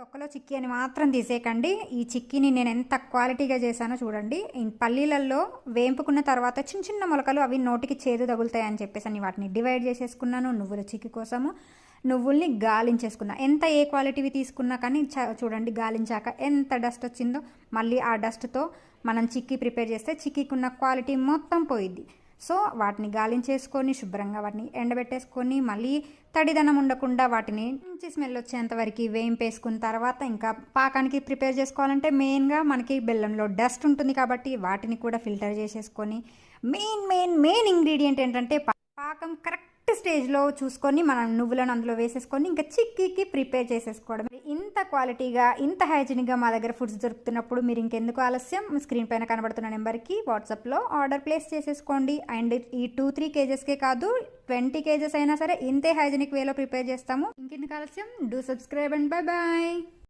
తొక్కలో చిక్కీ అని మాత్రం తీసేయకండి. ఈ చిక్కీని నేను ఎంత క్వాలిటీగా చేశానో చూడండి. పల్లీలలో వేంపుకున్న తర్వాత చిన్న చిన్న మొలకలు అవి నోటికి చేదు తగులుతాయని చెప్పేసి వాటిని డివైడ్ చేసేసుకున్నాను. నువ్వుల చిక్కీ కోసము నువ్వుల్ని గాలించేసుకున్నా. ఎంత ఏ క్వాలిటీవి తీసుకున్నా కానీ చూడండి గాలించాక ఎంత డస్ట్ వచ్చిందో. మళ్ళీ ఆ డస్ట్తో మనం చిక్కీ ప్రిపేర్ చేస్తే చిక్కీకి ఉన్న క్వాలిటీ మొత్తం పోయిద్ది. సో వాటిని గాలించేసుకొని శుభ్రంగా వాటిని ఎండబెట్టేసుకొని మళ్ళీ తడిదనం ఉండకుండా వాటిని మంచి స్మెల్ వచ్చేంత వరకు వేయింపేసుకున్న తర్వాత ఇంకా పాకానికి ప్రిపేర్ చేసుకోవాలంటే మెయిన్గా మనకి బెల్లంలో డస్ట్ ఉంటుంది కాబట్టి వాటిని కూడా ఫిల్టర్ చేసేసుకొని మెయిన్ ఇంగ్రీడియంట్ ఏంటంటే పాకం కరెక్ట్ స్టేజ్లో చూసుకొని మనం నువ్వులను అందులో వేసేసుకొని ఇంకా చిక్కీకి ప్రిపేర్ చేసేసుకోవడం. ఇంత క్వాలిటీగా ఇంత హైజీనిక్గా మా దగ్గర ఫుడ్స్ దొరుకుతున్నప్పుడు మీరు ఇంకెందుకు ఆలస్యం, స్క్రీన్ పైన కనబడుతున్న నెంబర్కి వాట్సాప్లో ఆర్డర్ ప్లేస్ చేసేసుకోండి. అండ్ ఈ 2-3 కేజెస్కే కాదు 20 కేజెస్ అయినా సరే ఇంతే హైజీనిక్ వేలో ప్రిపేర్ చేస్తాము. ఇంకెందుకు ఆలస్యం, do subscribe and bye bye.